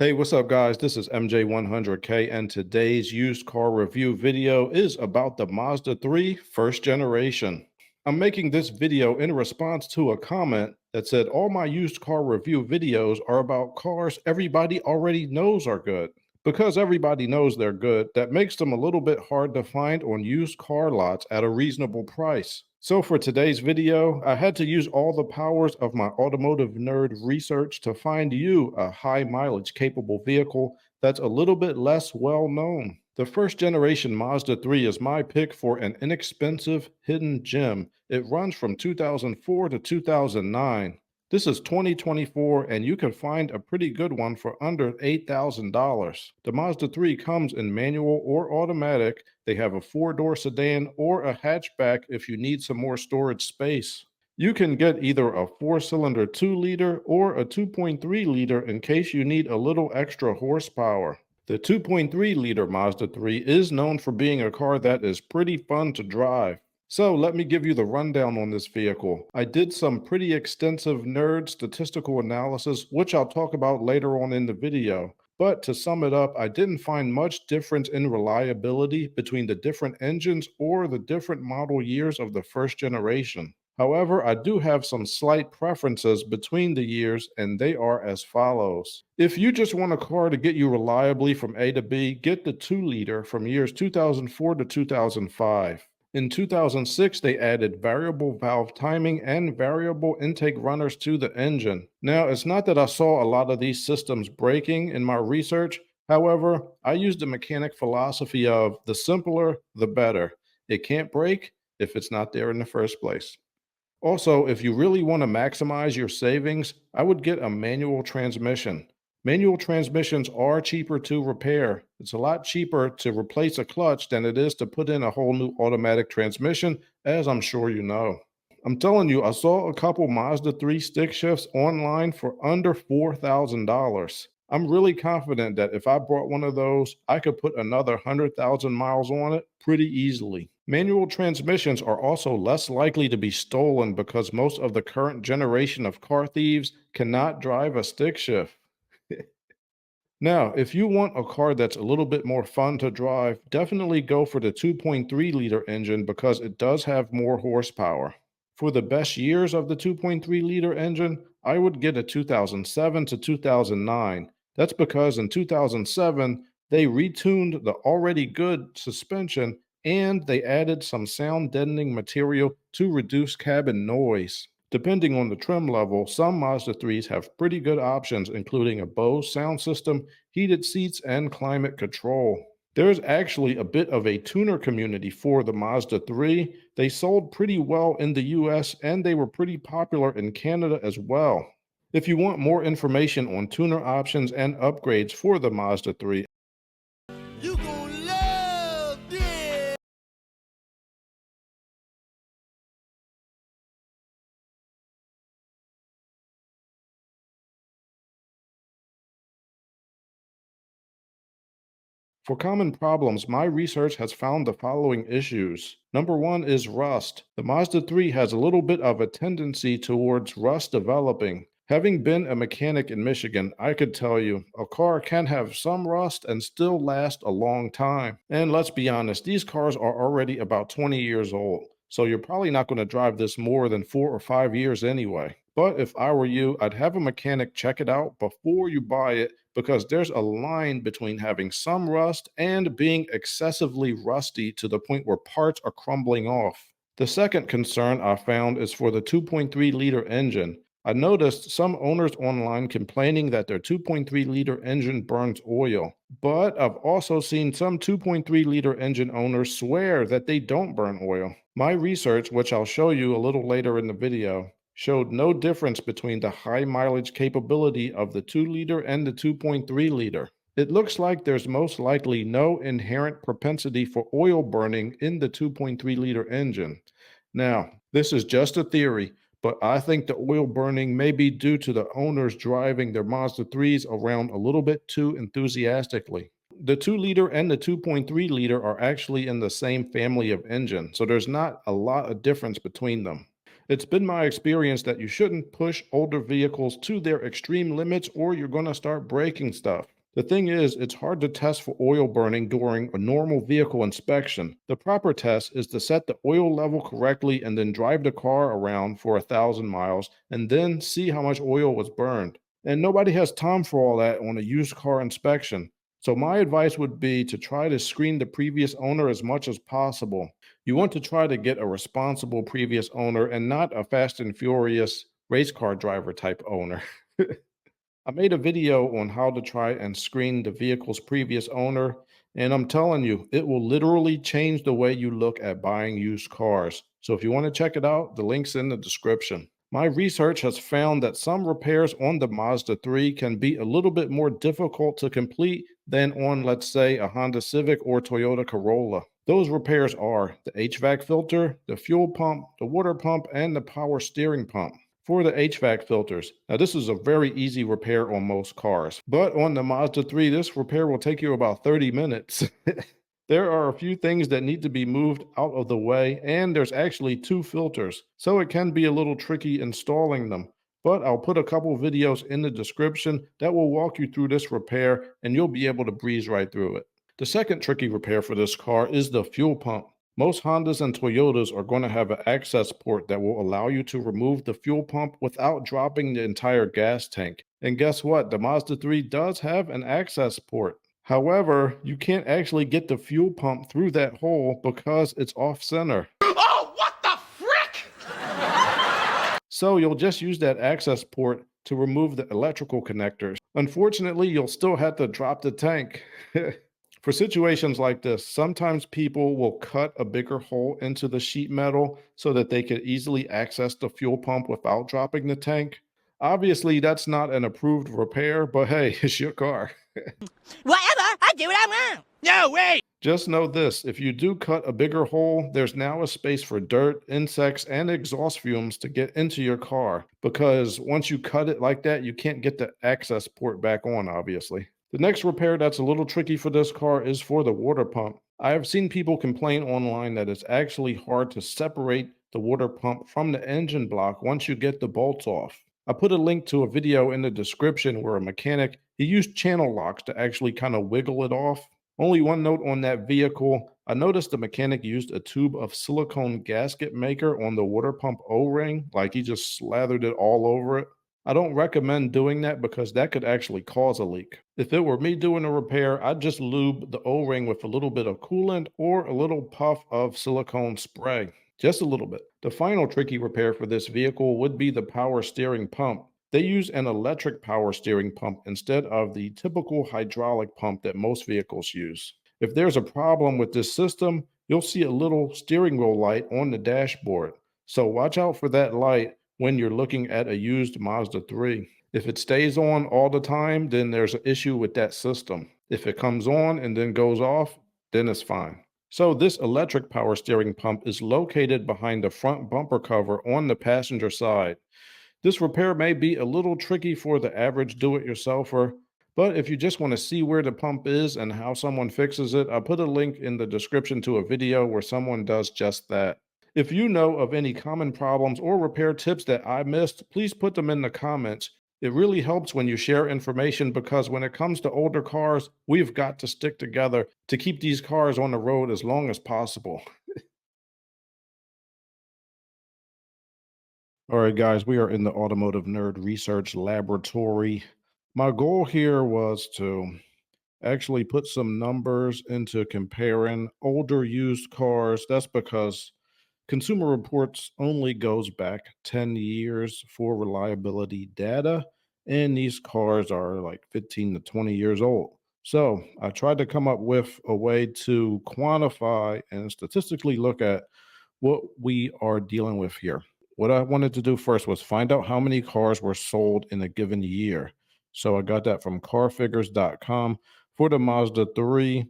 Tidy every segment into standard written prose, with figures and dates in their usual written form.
Hey, what's up, guys? This is MJ100K, and today's used car review video is about the Mazda 3 first generation. I'm making this video in response to a comment that said all my used car review videos are about cars everybody already knows are good. Because everybody knows they're good, that makes them a little bit hard to find on used car lots at a reasonable price. So for today's video, I had to use all the powers of my automotive nerd research to find you a high mileage capable vehicle that's a little bit less well known. The first generation Mazda 3 is my pick for an inexpensive hidden gem. It runs from 2004 to 2009. This is 2024, and you can find a pretty good one for under $8,000. The Mazda 3 comes in manual or automatic. They have a four-door sedan or a hatchback if you need some more storage space. You can get either a four-cylinder 2-liter or a 2.3-liter in case you need a little extra horsepower. The 2.3-liter Mazda 3 is known for being a car that is pretty fun to drive. So let me give you the rundown on this vehicle. I did some pretty extensive nerd statistical analysis, which I'll talk about later on in the video. But to sum it up, I didn't find much difference in reliability between the different engines or the different model years of the first generation. However, I do have some slight preferences between the years, and they are as follows. If you just want a car to get you reliably from A to B, get the 2-liter from years 2004 to 2005. In 2006, they added variable valve timing and variable intake runners to the engine. Now, it's not that I saw a lot of these systems breaking in my research. However, I used the mechanic philosophy of the simpler, the better. It can't break if it's not there in the first place. Also, if you really want to maximize your savings, I would get a manual transmission. Manual transmissions are cheaper to repair. It's a lot cheaper to replace a clutch than it is to put in a whole new automatic transmission, as I'm sure you know. I'm telling you, I saw a couple Mazda 3 stick shifts online for under $4,000. I'm really confident that if I bought one of those, I could put another 100,000 miles on it pretty easily. Manual transmissions are also less likely to be stolen because most of the current generation of car thieves cannot drive a stick shift. Now, if you want a car that's a little bit more fun to drive, definitely go for the 2.3-liter engine because it does have more horsepower. For the best years of the 2.3-liter engine, I would get a 2007 to 2009. That's because in 2007, they retuned the already good suspension and they added some sound deadening material to reduce cabin noise. Depending on the trim level, some Mazda 3s have pretty good options, including a Bose sound system, heated seats, and climate control. There's actually a bit of a tuner community for the Mazda 3. They sold pretty well in the US and they were pretty popular in Canada as well. If you want more information on tuner options and upgrades for the Mazda 3, You gonna love this. for common problems, my research has found the following issues. Number one is rust. The Mazda 3 has a little bit of a tendency towards rust developing. Having been a mechanic in Michigan, I could tell you a car can have some rust and still last a long time. And let's be honest, these cars are already about 20 years old. So you're probably not going to drive this more than 4 or 5 years anyway. But if I were you, I'd have a mechanic check it out before you buy it because there's a line between having some rust and being excessively rusty to the point where parts are crumbling off. The second concern I found is for the 2.3-liter engine. I noticed some owners online complaining that their 2.3-liter engine burns oil, but I've also seen some 2.3-liter engine owners swear that they don't burn oil. My research, which I'll show you a little later in the video, showed no difference between the high mileage capability of the 2-liter and the 2.3-liter. It looks like there's most likely no inherent propensity for oil burning in the 2.3-liter engine. Now, this is just a theory, but I think the oil burning may be due to the owners driving their Mazda 3s around a little bit too enthusiastically. The 2-liter and the 2.3-liter are actually in the same family of engine, so there's not a lot of difference between them. It's been my experience that you shouldn't push older vehicles to their extreme limits or you're going to start breaking stuff. The thing is, it's hard to test for oil burning during a normal vehicle inspection. The proper test is to set the oil level correctly and then drive the car around for 1,000 miles and then see how much oil was burned. And nobody has time for all that on a used car inspection. So my advice would be to try to screen the previous owner as much as possible. You want to try to get a responsible previous owner and not a fast and furious race car driver type owner. I made a video on how to try and screen the vehicle's previous owner, and I'm telling you, it will literally change the way you look at buying used cars. So if you want to check it out, the link's in the description. My research has found that some repairs on the Mazda 3 can be a little bit more difficult to complete than on, let's say, a Honda Civic or Toyota Corolla. Those repairs are the HVAC filter, the fuel pump, the water pump, and the power steering pump. For the HVAC filters, now this is a very easy repair on most cars, but on the Mazda 3, this repair will take you about 30 minutes. There are a few things that need to be moved out of the way, and there's actually two filters, so it can be a little tricky installing them. But I'll put a couple videos in the description that will walk you through this repair, and you'll be able to breeze right through it. The second tricky repair for this car is the fuel pump. Most Hondas and Toyotas are going to have an access port that will allow you to remove the fuel pump without dropping the entire gas tank. And guess what? The Mazda 3 does have an access port. However, you can't actually get the fuel pump through that hole because it's off center. Oh, what the frick? So you'll just use that access port to remove the electrical connectors. Unfortunately, you'll still have to drop the tank. For situations like this, sometimes people will cut a bigger hole into the sheet metal so that they could easily access the fuel pump without dropping the tank. Obviously, that's not an approved repair, but hey, it's your car. Whatever, I do what I want. No, wait. Just know this, if you do cut a bigger hole, there's now a space for dirt, insects, and exhaust fumes to get into your car, because once you cut it like that, you can't get the access port back on, obviously. The next repair that's a little tricky for this car is for the water pump. I have seen people complain online that it's actually hard to separate the water pump from the engine block once you get the bolts off. I put a link to a video in the description where a mechanic, he used channel locks to actually kind of wiggle it off. Only one note on that vehicle, I noticed the mechanic used a tube of silicone gasket maker on the water pump O-ring, like he just slathered it all over it. I don't recommend doing that because that could actually cause a leak. If it were me doing a repair, I'd just lube the O-ring with a little bit of coolant or a little puff of silicone spray. Just a little bit. The final tricky repair for this vehicle would be the power steering pump. They use an electric power steering pump instead of the typical hydraulic pump that most vehicles use. If there's a problem with this system, you'll see a little steering wheel light on the dashboard. So watch out for that light when you're looking at a used Mazda 3. If it stays on all the time, then there's an issue with that system. If it comes on and then goes off, then it's fine. So this electric power steering pump is located behind the front bumper cover on the passenger side. This repair may be a little tricky for the average do-it-yourselfer, but if you just want to see where the pump is and how someone fixes it, I'll put a link in the description to a video where someone does just that. If you know of any common problems or repair tips that I missed, please put them in the comments. It really helps when you share information because when it comes to older cars, we've got to stick together to keep these cars on the road as long as possible. All right, guys, we are in the Automotive Nerd Research Laboratory. My goal here was to actually put some numbers into comparing older used cars. That's because Consumer Reports only goes back 10 years for reliability data, and these cars are like 15 to 20 years old. So I tried to come up with a way to quantify and statistically look at what we are dealing with here. What I wanted to do first was find out how many cars were sold in a given year. So I got that from carfigures.com. For the Mazda 3,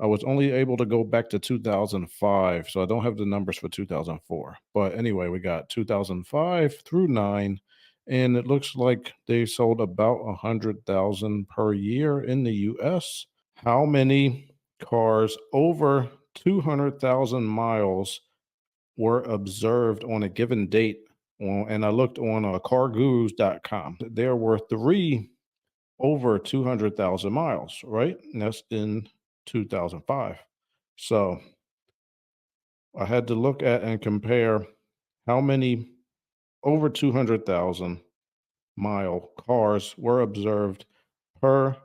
I was only able to go back to 2005, so I don't have the numbers for 2004. But anyway, we got 2005 through 9, and it looks like they sold about 100,000 per year in the US. How many cars over 200,000 miles were observed on a given date and I looked on cargurus.com. There were 3 over 200,000 miles, right? And that's in 2005. So I had to look at and compare how many over 200,000 mile cars were observed per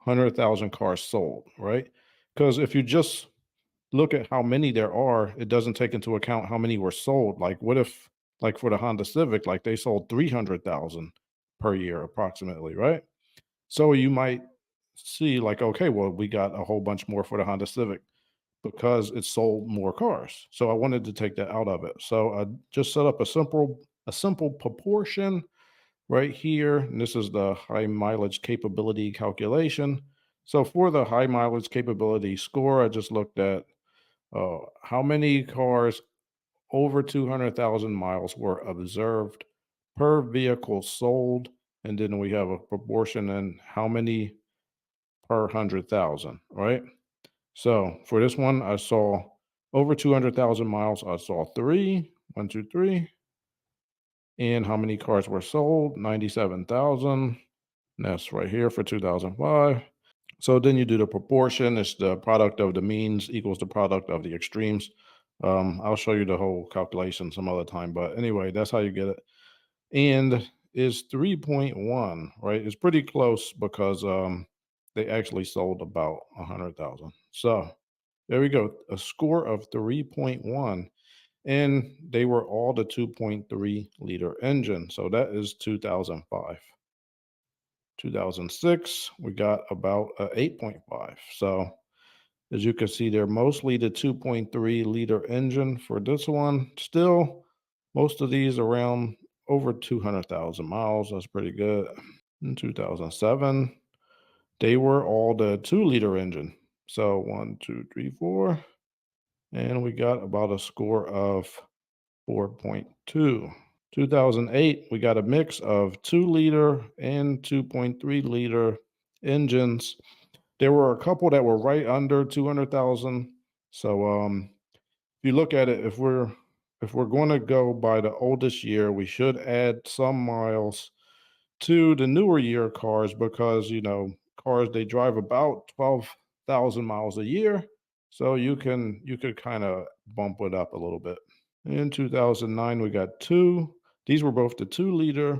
100,000 cars sold, right? Because if you just look at how many there are, it doesn't take into account how many were sold. Like, what if, like for the Honda Civic, like they sold 300,000 per year approximately, right? So you might see, like, okay, well, we got a whole bunch more for the Honda Civic because it sold more cars. So I wanted to take that out of it. So I just set up a simple proportion right here. And this is the high mileage capability calculation. So for the high mileage capability score, I just looked at how many cars over 200,000 miles were observed per vehicle sold. And then we have a proportion and how many per 100,000, right? So for this one, I saw over 200,000 miles. I saw 3, 1, 2, 3. And how many cars were sold? 97,000. That's right here for 2005. So then you do the proportion. It's the product of the means equals the product of the extremes. I'll show you the whole calculation some other time. But anyway, that's how you get it. And is 3.1, right? It's pretty close because they actually sold about 100,000. So there we go. A score of 3.1. And they were all the 2.3 liter engine. So that is 2005. 2006, we got about a 8.5. So as you can see, they're mostly the 2.3 liter engine for this one. Still, most of these around over 200,000 miles. That's pretty good. In 2007, they were all the 2 liter engine. So 1, 2, 3, 4. And we got about a score of 4.2. 2008, we got a mix of 2 liter and 2.3 liter engines. There were a couple that were right under 200,000. So if you look at it, if we're going to go by the oldest year, we should add some miles to the newer year cars because cars they drive about 12,000 miles a year. So you could kind of bump it up a little bit. In 2009, we got 2. These were both the 2 liter,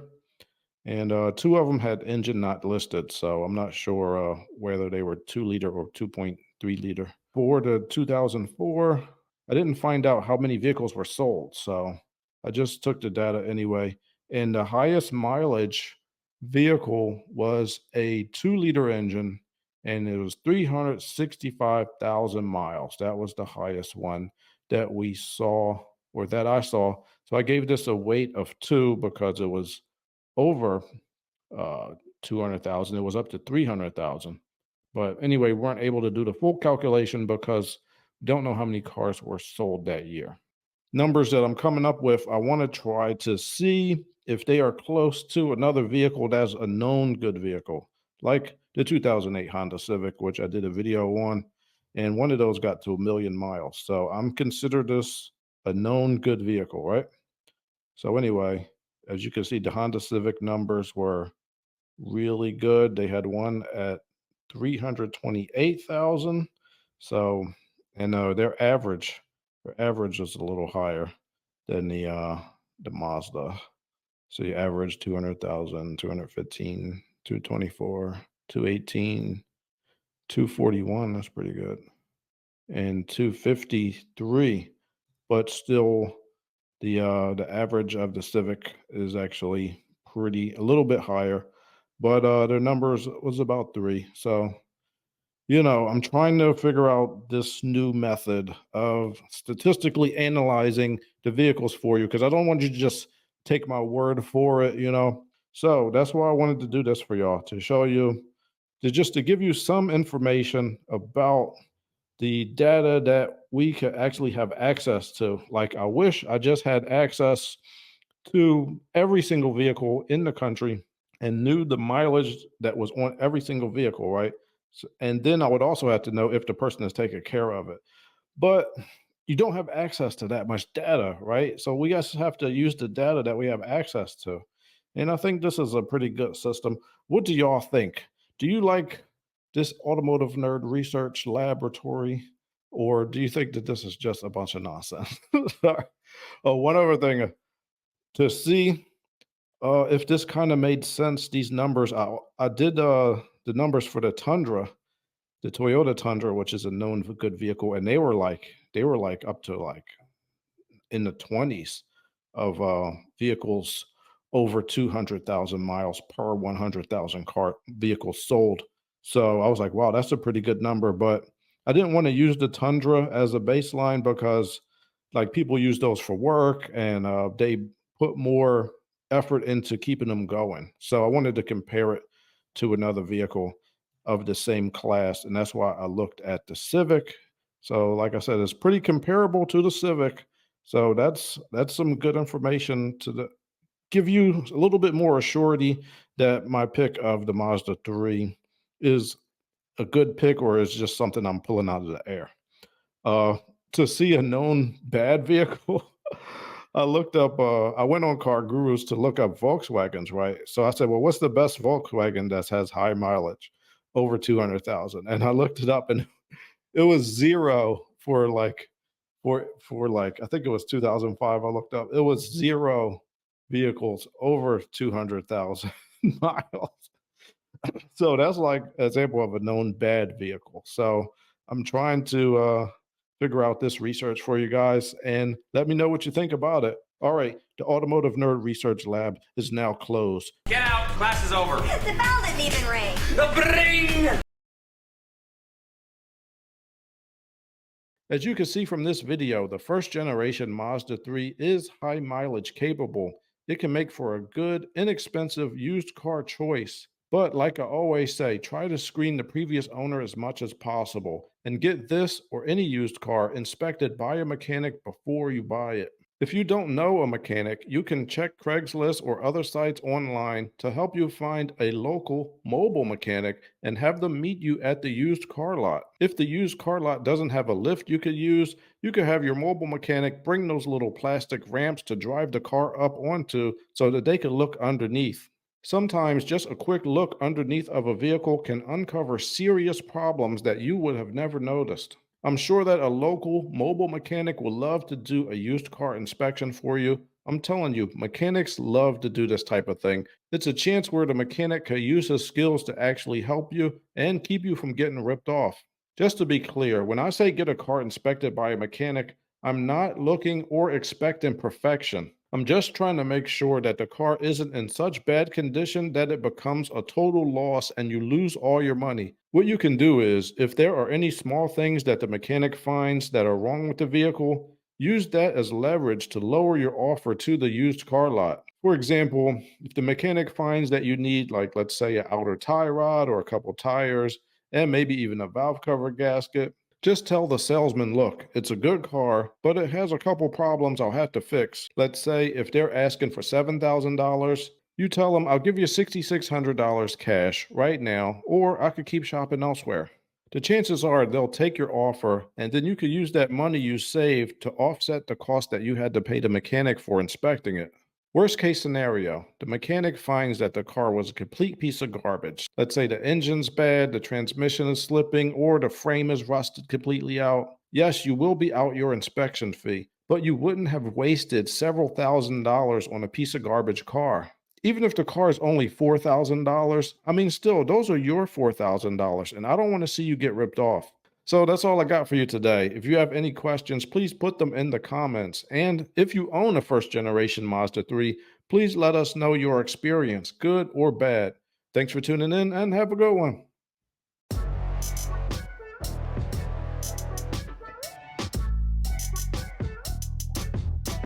and 2 of them had engine not listed. So I'm not sure whether they were 2 liter or 2.3 liter. For the 2004, I didn't find out how many vehicles were sold. So I just took the data anyway. And the highest mileage vehicle was a 2 liter engine, and it was 365,000 miles. That was the highest one that we saw or that I saw. So I gave this a weight of 2 because it was over 200,000. It was up to 300,000. But anyway, we weren't able to do the full calculation because we don't know how many cars were sold that year. Numbers that I'm coming up with, I want to try to see if they are close to another vehicle that's a known good vehicle, like the 2008 Honda Civic, which I did a video on, and one of those got to 1,000,000 miles. So I'm considered this a known good vehicle, right? So anyway, as you can see, the Honda Civic numbers were really good. They had one at 328,000. So, and their average was a little higher than the Mazda. So you average 200,000, 215, 224, 218, 241. That's pretty good. And 253, but still the average of the Civic is actually a little bit higher, but their numbers was about 3. So I'm trying to figure out this new method of statistically analyzing the vehicles for you because I don't want you to just take my word for it. So that's why I wanted to do this for y'all to show you, to give you some information about the data that we could actually have access to. Like, I wish I just had access to every single vehicle in the country and knew the mileage that was on every single vehicle, right? And then I would also have to know if the person is taking care of it. But you don't have access to that much data, right? So we guys have to use the data that we have access to. And I think this is a pretty good system. What do y'all think? Do you like this automotive nerd research laboratory, or do you think that this is just a bunch of nonsense? Sorry. Oh, one other thing to see if this kind of made sense. These numbers, I did the numbers for the Tundra, the Toyota Tundra, which is a known good vehicle, and they were like up to like in the 20s of vehicles over 200,000 miles per 100,000 car vehicles sold. So I was like, wow, that's a pretty good number. But I didn't want to use the Tundra as a baseline because like people use those for work and they put more effort into keeping them going. So I wanted to compare it to another vehicle of the same class. And that's why I looked at the Civic. So, like I said, it's pretty comparable to the Civic, so that's some good information give you a little bit more assurity that my pick of the Mazda 3 is a good pick or is just something I'm pulling out of the air. Uh, to see a known bad vehicle, I went on Car Gurus to look up Volkswagens, right? So I said, well, what's the best Volkswagen that has high mileage over 200,000? And I looked it up and it was zero for like I think it was 2005. I looked up. It was zero vehicles over 200,000 miles. So that's like an example of a known bad vehicle. So I'm trying to figure out this research for you guys and let me know what you think about it. All right, the Automotive Nerd Research Lab is now closed. Get out, class is over. The bell didn't even ring. Bring! As you can see from this video, the first generation Mazda 3 is high mileage capable. It can make for a good, inexpensive used car choice. But like I always say, try to screen the previous owner as much as possible and get this or any used car inspected by a mechanic before you buy it. If you don't know a mechanic, you can check Craigslist or other sites online to help you find a local mobile mechanic and have them meet you at the used car lot. If the used car lot doesn't have a lift you could use, you could have your mobile mechanic bring those little plastic ramps to drive the car up onto so that they can look underneath. Sometimes just a quick look underneath of a vehicle can uncover serious problems that you would have never noticed. I'm sure that a local mobile mechanic would love to do a used car inspection for you. I'm telling you, mechanics love to do this type of thing. It's a chance where the mechanic can use his skills to actually help you and keep you from getting ripped off. Just to be clear, when I say get a car inspected by a mechanic, I'm not looking or expecting perfection. I'm just trying to make sure that the car isn't in such bad condition that it becomes a total loss and you lose all your money. What you can do is, if there are any small things that the mechanic finds that are wrong with the vehicle, use that as leverage to lower your offer to the used car lot. For example, if the mechanic finds that you need, like, let's say, an outer tie rod or a couple tires, and maybe even a valve cover gasket, just tell the salesman, look, it's a good car, but it has a couple problems I'll have to fix. Let's say if they're asking for $7,000, you tell them, I'll give you $6,600 cash right now, or I could keep shopping elsewhere. The chances are they'll take your offer, and then you could use that money you saved to offset the cost that you had to pay the mechanic for inspecting it. Worst case scenario, the mechanic finds that the car was a complete piece of garbage. Let's say the engine's bad, the transmission is slipping, or the frame is rusted completely out. Yes, you will be out your inspection fee, but you wouldn't have wasted several $1,000s on a piece of garbage car. Even if the car is only $4,000, I mean, still, those are your $4,000, and I don't want to see you get ripped off. So that's all I got for you today. If you have any questions, please put them in the comments. And if you own a first generation Mazda 3, please let us know your experience, good or bad. Thanks for tuning in and have a good one.